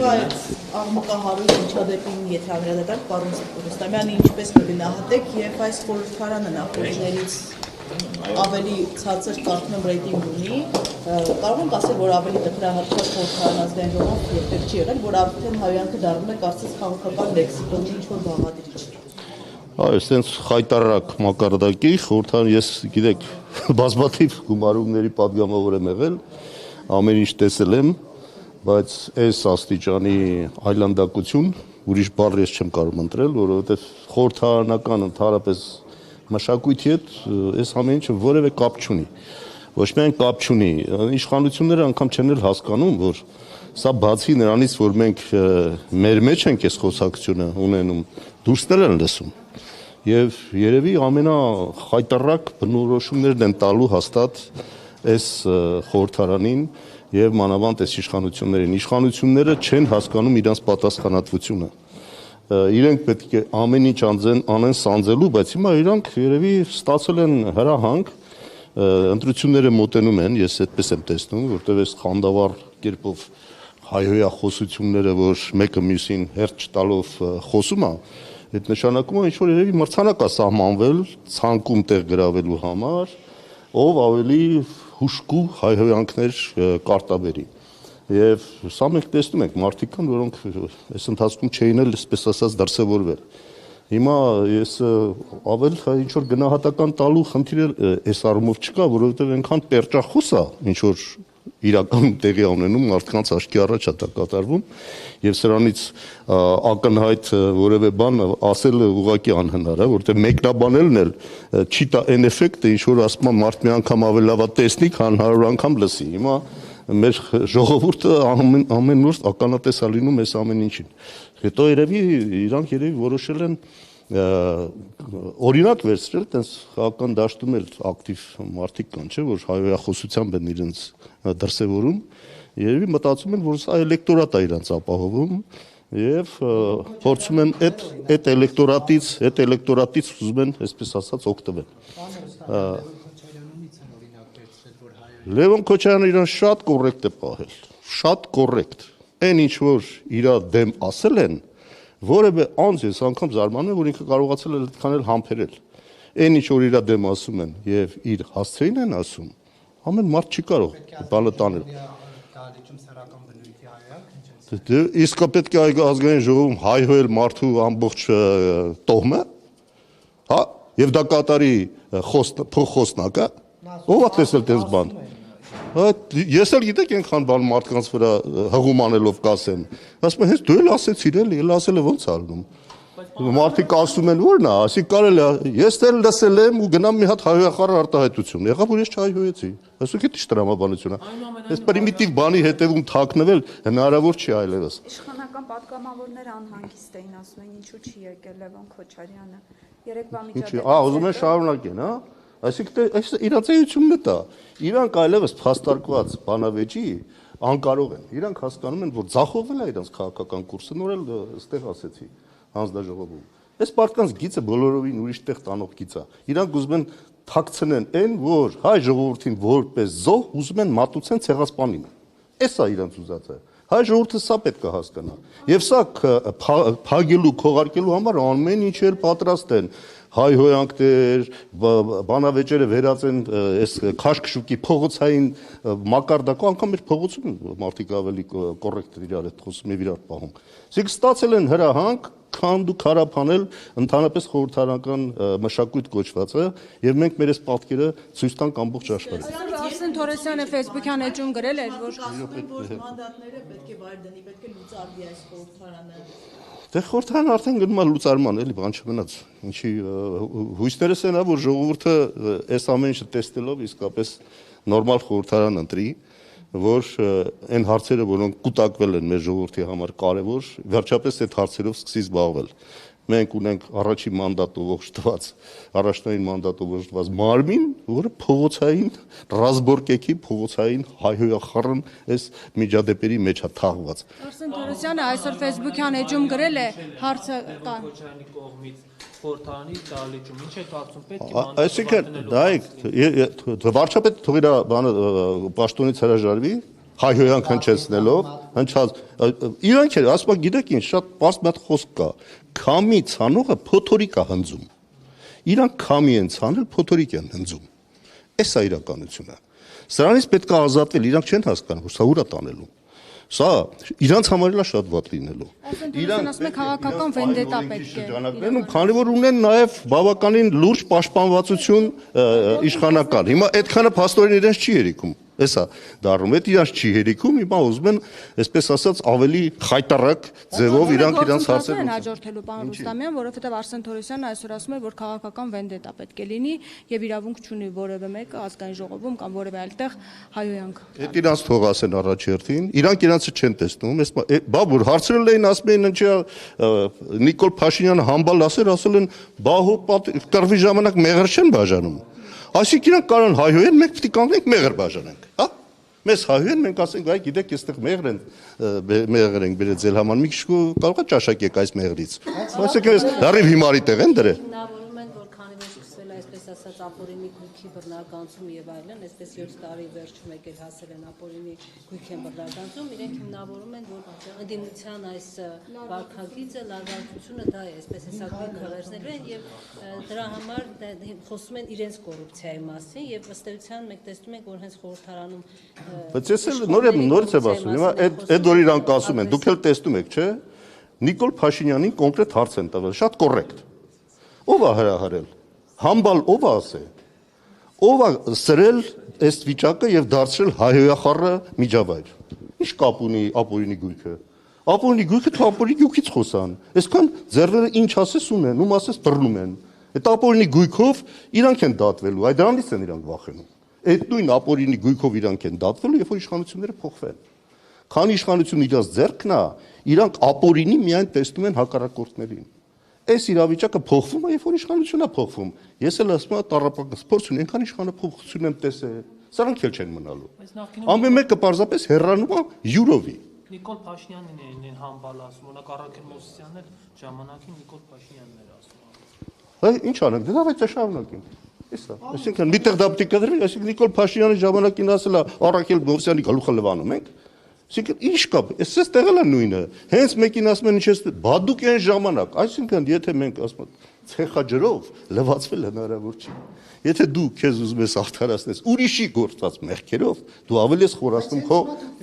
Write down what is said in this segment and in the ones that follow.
այդ աղմկահարույց միջադեպին եթե անդրադառնանք պարոն Ռուստամյանի ինչպես կգնահատեք եւ այս խորհրդարանը նախորդներից ավելի ցածր կարծում եմ ռեյտինգ ունի կարող ենք ասել որ ավելի տխրահարված խորհրդարան ազգային ժողով երբեք չի եղել որ արդեն հայանքը դառնում է կարծես քաղաքական լեքսիկոնի ինչ-որ բաղադրիչ Այստենց խայտարակ մակարդակի խորհրդարան ես գիտեք բազմաթիվ գումարումների պատգամավոր եմ եղել ամեն ինչ տեսել եմ բայց այս աստիճանի այլանդակություն ուրիշ բառ ես չեմ կարող ընտրել որովհետև խորհրդարանական ընդհանրապես մշակույթի հետ այս ամեն ինչը որևէ կապ չունի ոչ միայն կապ չունի իշխանությունները անգամ չեն էլ հասկանում որ սա բացի նրանից որ մենք մեր մեջ ենք այս խոսակցությունը ունենում դուրսներ են լսում եւ երևի ամենախայտարակ բնորոշումներն են տալու հաստատ այս խորհրդարանին եւ մանավանդ այս իշխանությունները չեն հասկանում իրենց պատասխանատվությունը իրենք պետք է ամեն ինչ անեն սանձելու բայց հիմա իրանք երևի ստացել են հրահանգ ընտրությունները մոտենում են ես այդպես եմ տեսնում որտեղ այս խանդավառ կերպով հայհոյախոսությունները որ մեկը մյուսին հերթ չտալով խոսում է այդ նշանակում է ինչ որ երևի մրցանակ է սահմանվել ցանկում տեղ գրավելու համար ով ավելի հուշկու հայհոյանքներ կարտաբերի եւ սա մենք տեսնում ենք մարդիկ կան որոնք այս ընթացքում չէին էլ այսպես ասած դրսևորվել հիմա ես ավել ինչ որ գնահատական տալու խնդիր այս առումով չկա որովհետեւ այնքան պերճախոս է ինչ որ իրականում տեղի ունենում մարդկանց աչքի առաջ է դա կատարվում եւ սրանից ակնհայտ որևէ բան ասելը ուղղակի անհնար է որտեղ մեկնաբանելն էլ չի տա այն էֆեկտը ինչ որ ասում եմ մարդ մի անգամ ավելի լավ է տեսնի քան 100 անգամ լսի հիմա մեր ժողովուրդը ամեն օր ականատես է լինում այս ամեն ինչին հետո երևի իրանք որոշել են օրինակ վերցրել տենց քաղաքական դաշտում էլ ակտիվ մարդիկ կան չէ որ հայհոյախոսությամբ են իրենց դրսևորում երևի մտածում են որ սա էլեկտորատ է իրենց ապահովում եւ փորձում են այդ էլեկտորատից ուզում են այսպես ասած օգտվել Լևոն Քոչարյանը իրան շատ կոռեկտ է պահել շատ կոռեկտ այն ինչ որ իր դեմ ասել են որևէ անձ ես անգամ զարմանում եմ որ ինքը կարողացել է այդքան էլ համբերել այն ինչ որ իր դեմ ասում են եւ իր հասցեին են ասում ամեն մարդ չի կարող բանը տանել իսկ պետք է ազգային ժողովում հայհոյել մարդու ամբողջ տոհմը հա եւ դա կատարի փոխխոսնակը ով է տեսել տես բան Ես էլ գիտեք այնքան բան մարդկանց վրա հղում անելով կասեմ ասում եմ հենց դու էլ ասեցիր էլ ասելը ոնց ալնում մարդիկ ասում են որն է ասի կարելի է ես էլ լսել եմ ու գնամ մի հատ հայհոյախառ արտահայտություն եղավ որ ես չհայհոյեցի ասում եք ի՞նչ տրամաբանություն է այս պրիմիտիվ բանի հետևում թաքնվել հնարավոր չի այլևս Իշխանական պատգամավորները անհանգիստ էին ասում են ինչու չի եկել Լևոն Քոչարյանը երեկվա միջադեպից ուզում են շարունակեն հա Այսինքն իրացեությունն է դա իրանք այլևս փաստարկված բանավեճի անկարող են իրանք հասկանում են որ ձախողվել է իրենց քաղաքական կուրսը նոր էլ այստեղ ասեցի հանձնաժողովում այս մարդկանց գիծը բոլորովին ուրիշ տեղ տանող գիծ է իրանք ուզում են թաքցնեն այն որ հայ ժողովրդին որպես զոհ ուզում են մատուցեն ցեղասպանին էս է իրանք ուզածը հայ ժողովուրդը սա պետք է հասկանա եւ սա փագելու քողարկելու համար ամեն ինչ էլ պատրաստ են հայհոյանքներ, բանավեճերը վերածեն այս քաշքշուկի փողոցային մակարդակը անգամ մեր փողոցում մարդիկ ավելի կոռեկտ իրար հետ խոսում եւ իրար պահում։ Իսկ ստացել են հրահանգ քանդու քարափանել ընդհանրապես խորհրդարանական մշակույթ կոչվածը եւ մենք մեր այս պատկերը ցույց տանք ամբողջ աշխարհին։ Արսեն Թորոսյանը Facebook-յան էջում գրել էր որ մանդատները պետք է վայր դնի, պետք է լուծարվի այս խորհրդարանը։ Դե խորհրդարանը արդեն գնում է լուծարման, էլի բան չմնաց։ Ինչի հույսներս են, որ ժողովուրդը այս ամեն ինչը տեսնելով իսկապես նորմալ խորհրդարան ընտրի, որ այն հարցերը, որոնք կուտակվել են մեր ժողովրդի համար կարևոր, վերջապես այդ հարցերով սկսի զբաղվել։ Մենք ունենք առաջին մանդատով օժտված, առաջնային մանդատով օժտված մարմին, որը փողոցային ռազմորկեքի փողոցային հայհոյախառն այս միջադեպերի մեջ է թաղված։ Արսեն Թորոսյանը այսօր Facebook-յան էջում գրել է հարցը կան։ Քոչարյանի կողմից խորհրդարանի դահլիճում ինչ է կարծում պետք է Այսինքն, դայք վարչապետը թող իր բանը պաշտոնից հրաժարվի, հայհոյանք հնչեցնելով, իրանք էլ ասում գիտեք ինչ, շատ պարզ մի հատ խոսք կա, քամի ցանողը փոթորիկ է հնձում։ Իրանք քամի են ցանել, փոթորիկ են հնձում։ Էս է իրականությունը։ Սրանից պետք է ազատվել, իրանք չեն հասկանում, որ սա ուր է տանելու։ Սա իրանք համար էլ է շատ վատ լինելու։ Իրանք ասում է քաղաքական վենդետա պետք է։ Քանի որ ունեն նաև բավականին լուրջ պաշտպանվածություն իշխանական։ Հիմա այդքանը փաստորեն իրենց չի երիքում։ Էսա դառնում է իրանք չի երիքում, հիմա ուզում են, այսպես ասած, ավելի խայտարակ ձևով իրանք իրենց հարցերը են հաջորդելու պարոն Ռուստամյան, որովհետև Արսեն Թորոսյանը այսօր ասում է, որ քաղաքական վենդետա պետք է լինի եւ իրավունք չունի որևէ մեկը ազգային ժողովում կամ որևէ այլ տեղ հայոյանք։ Այդ իրանք թող ասեն առաջերտին, իրանք իրանցը չեն տեսնում, բա որ հարցրել էին, ասում էին ինչա Նիկոլ Փաշինյանը համբալ ասել են, բա հո կռվի ժամանակ մեղր չեն բաժանում։ Այսինքն իրանք կարան հայհոյեն, մենք պետք է կանգնենք մեղր բաժանենք, հա? Մեզ հայհոյեն, մենք ասենք, այ գիտեք, այստեղ մեղր ենք բերել ձեր համար, մի քիչ կարող է ճաշակեք այս մեղրից։ Այսինքն դառիվ հիմարի տեղ են դրել։ Հիմնավորում են, որ քանի որ սկսվել է այսպես ասած ապօրինի գույքի բռնականություն եւ այլն, այսպես 7 տարի վերջում եկել հասել են ապօրինի գույք են բռնականություն, իրենք հիմնավորում են, որ ընդդիմության այս վարքագիծը, լարվածությունը դա է, այսպես հեսա գույքը վերցնելու են եւ դրա համար խոսում են իրենց կոռուպցիայի մասին եւ ըստ էության մենք տեսնում ենք, որ հենց խորհրդարանում բայց ես էլ նորից եմ ասում, հիմա այդ որ իրանք ասում են, դուք էլ տեսնում եք, չէ՞, Նիկոլ Փաշինյանին կոնկրետ հարց են տվել, շատ կոռեկտ։ Ո՞վ է հրահարել։ Համբալ ո՞վ է ասել։ Ո՞վ է սրել այս վիճակը եւ դարձրել հայհոյախառը միջավայր։ Ինչ կապ ունի ապօրինի գույքը։ Ապօրինի գույքը թող ապօրինի գույքից խոսան։ Այսքան ձեռները ինչ ասես ունեն, ում ասես բռնում են։ Այդ ապօրինի գույքով իրանք են դատվելու, այդ դրանից են իրանք վախենում։ Այդ նույն ապօրինի գույքով իրանք են դատվելու, երբ որ իշխանությունները փոխվեն։ Քանի իշխանությունը իրաց ձեռքն է, իրանք ապօրինի միայն տեսնում են հակառակորդներին։ Այս իրավիճակը փոխվում է, երբ որ իշխանությունն է փոխվում։ Ես էլ ասում եմ տառապակը սփորձ ունի, այնքան իշխանապողություն եմ տեսել։ Սրանք էլ չեն մնալու։ Ամեն մեկը պարզապես հեռանում է յուրովի։ Նիկոլ Փաշինյանին են համբալ ասում, օրինակ Առաքել Մովսիսյանն էլ ժամանակին Նիկոլ Փաշինյանն էր ասում։ Ինչ անենք, դրա վայց շարունակենք։ Էսա։ Այսինքն միտեղ դա պետք է դրվի, այսինքն Նիկոլ Փաշինյանի ժամանակին ասելա Առաքել Մովսիսյանի գլուխը լվանում ենք։ Այսինքն ինչ կապ, էսես տեղել է նույնը։ Հենց մեկին ասում են ինչ ես, բա դուք այն ժամանակ, այսինքն եթե մենք ասում ցեխաջրով լվացվել հնարավոր չի։ Եթե դու քեզ ուզում ես ախտարացնես ուրիշի գործած մեղքերով, դու ավելի ես խորացնում քո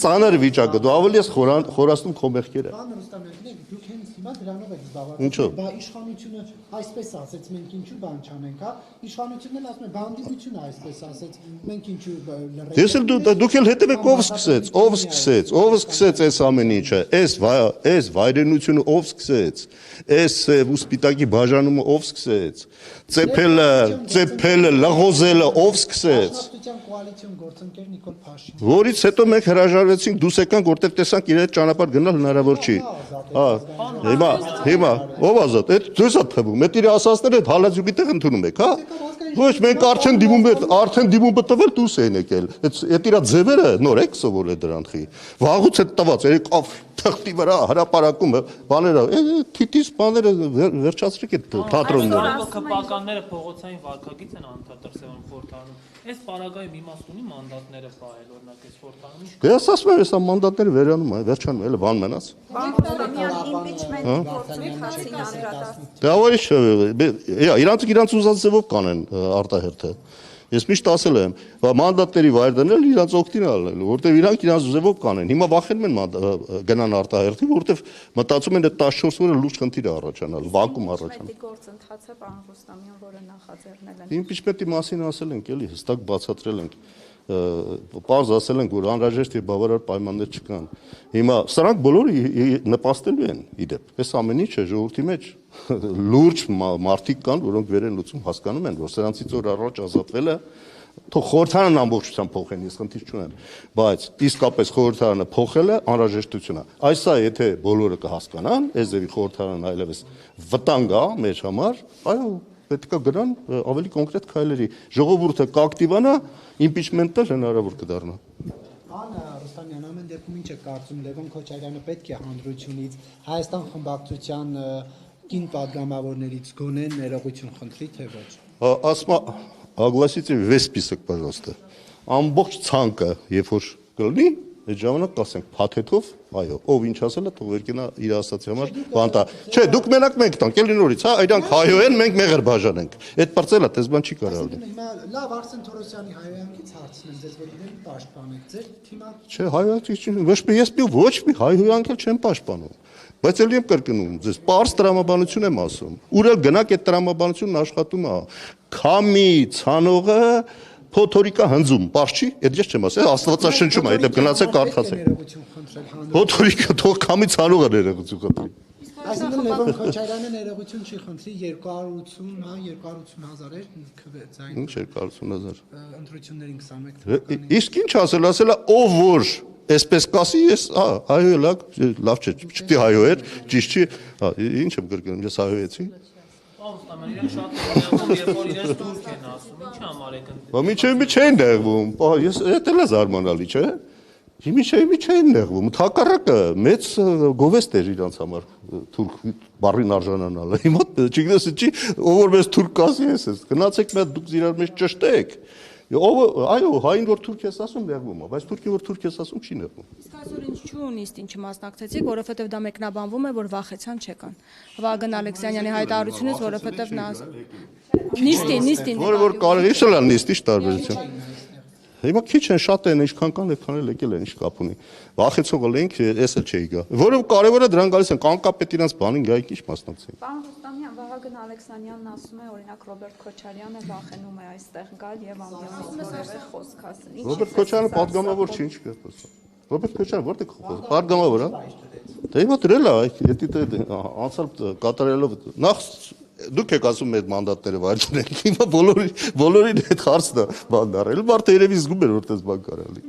ծանր վիճակը, դու ավելի ես խորացնում քո մեղքերը։ Պարոն Ռուստամյան, դուք հենց հիմա դրանով եք զբաղված։ Ինչո՞վ։ Բա իշխանությունը այսպես ասեց, մենք ինչու բան չանենք, հա։ Իշխանությունն էլ ասում է, բանդիտությունը այսպես ասեց, մենք ինչու լրացնենք։ Ես էլ դուք էլ հետևեք ով սկսեց այս ամեն ինչը, այս վայրենությունը ով սկսեց, այս ուստիտակի բաժանումը ով սկսեց, ծեփելը, լղոզելը ով սկսեց։ Կոալիցիոն գործընկեր Նիկոլ Փաշինյան։ Որից հետո մենք հրաժարվեցինք, դուս եկանք, որտեղ տեսանք իրենց ճանապարհ գնալ հնարավոր չի։ Հիմա ով ազատ, այդ դուս է թվում, այդ իր ասածները այդ հալածուկի տեղ ընդունում եք, հա։ Ոչ, մենք արդեն դիմումը տվել դուս են եկել։ Այդ իր ձևերը նոր եք սովորել դրանցի։ Վաղուց է տված, եկավ թղթի վրա հրապարակում բաները, թիթիզ բաները վերջացրեք այդ թատրոնները։ ԿՊԱ-կանները փողոցային վարքագիծ են անդրադարձել խորհրդարանում։ Այս պարագայում իմաստ ունի մանդատները ֆայել, օրինակ այս խորհրդարանում ինչ։ Դե ասում եմ, այս մանդատները վերանում են, վերջանում էլ բան մնաց։ Իմպիչմենտ գործի խացին անդրադարձ։ Դա ուրիշ է, իրանց ուզած ձևով կանեն արտահերթը։ Ես միշտ ասել եմ, մանդատների վայր դնել իրանց օգտին ալնելու, որտեվ իրանք իրանց ուզևով կանեն։ Հիմա վախենում են գնան արտահերթի, որտեվ մտածում են այդ 14 օրը լուրջ խնդիր է առաջանալ, վակուում առաջանալ։ Գործընթացը պարոն Ռուստամյան, որը նախաձեռնել են։ Իմպիչմենտի մասին ասել ենք, էլի հստակ բացատրել ենք։ Պարզ ասել ենք, որ անհրաժեշտ եւ բավարար պայմաններ չկան։ Հիմա սրանք բոլորը նպաստելու են իդեպ։ Այս ամեն ինչը ժողովրդի մեջ լուրջ մարդիկ կան, որոնք վեր են լուծում, հասկանում են, որ սրանցից օր առաջ ազատվելը թող խորհրդարանը ամբողջությամբ փոխեն, ես խնդիր չունեմ, բայց իսկապես խորհրդարանը փոխելը անհրաժեշտություն է։ Այսա եթե բոլորը կհասկանան, էզևի խորհրդարանը այլևս վտանգ է մեր համար, այո, պետք է գնան ավելի կոնկրետ քայլերի։ Ժողովուրդը կակտիվանա, իմպիչմենտը հնարավոր կդառնա։ Պարոն Ռուստամյան, ամեն դեպքում ինչ է կարծում Լևոն Քոչարյանը պետք է հանրությունից Հայաստան խմբակցության կին падգամավորներից գոնե ներողություն խնդրի, թե ոչ։ Огласите весь список, пожалуйста. Ամբողջ ցանկը, երբ որ կլինի, Այդ ժամանակ կասենք փաթեթով, այո, ով ինչ ասել է, թող երկինա իր ասացի համար բան տա։ Չէ, դուք մենակ մենք տանք, էլի նորից, հա, այրանք հայո են, մենք մեղր բաժանենք։ Այդ բարձելա, դες բան չի կարող լինել։ Հիմա լավ Արսեն Թորոսյանի հայոյանքից հարցնեմ ձեզ, որ իրեն պաշտպանեք ձեր թիմը։ Չէ, հայոյանք ոչ մի հայոյանք էլ չեմ պաշտպանում։ Բայց ելի եմ կրկնում ձեզ, պարզ տրամաբանություն եմ ասում։ Ուր էլ գնաք այդ տրամաբանությունն աշխատում է։ Քամի ցանողը փոթորիկա հնձում, պարզ չի, այդ ես չեմ ասել, աստվածաշնչում է, հետո գնացեք կարդացեք։ Փոթորիկը թող քամի ցանողը ներողություն խնդրի։ Այսինքն Լևոն Քոչարյանը ներողություն չի խնդրի 280.000 քվեծային։ Ինչ 280.000։ Ընտրություններին 21 թվականին։ Իսկ ինչ ասել, ով որ այսպես կասի, ես, հայո լավ չէ, չպիտի հայո էր, ճիշտ չի, ինչ եմ կրկնում, ես հայոյեցի։ Պարոն իրենք շատ նեղվում, երբ որ իրենց թուրք են ասում, ինչ համար եք ընտրել։ Բա միջև չեն նեղվում, ես էդ էլ է զարմանալի, չէ՞։ Միջև չեն նեղվում, հակառակը մեծ գովեստ էր իրանց համար թուրք բառին արժանանալը։ Հիմա չգիտես ինչի, ով որ մեզ թուրք կասի ես, գնացեք մեծ դուք իրար մեջ ճշտեք։ Այո, հային որ թուրք ես ասում նեղվում է, բայց թուրքին որ թուրք ես ասում չի նեղվում։ Իսկ այսօր ինչ չունիստ ինչ մասնակցեցիք, որովհետև դա մեկնաբանվում է, որ վախեցան չեկան։ Վագն Ալեքսյանյանի հայտարարությունից, որովհետև նա նիստին Որ կարելի է լան նիստի տարբերություն։ Հիմա քիչ են, շատ են, ինչքան կան, այդքան էլ եկել են, ինչ կապ ունի։ Վախեցողը լենք, ես էլ չէի գա։ Որով կարևորը դրան գալիս են, կանկապետ իրանց բանին գայք ինչ մասնակցեն։ Պարոն Ռուստամյան, Վահագն Ալեքսանյանն ասում է, օրինակ Ռոբերտ Քոչարյանը վախենում է այստեղ գալ եւ ամբողջ որևէ խոսք ասել։ Ռոբերտ Քոչարյանը պատգամավոր չի, ինչ կերպ։ Ռոբերտ Քոչարյանը որտե խոսք, պատգամավոր է։ Դե հիմա դրել է, եթե անցալ կատարելով նախ դուք եք ասում այդ մանդատները վայրենեք։ Հիմա բոլորին այդ հարցն է բան դարել։ Մարդը երևի զգում էր, որ դες բան կարելի։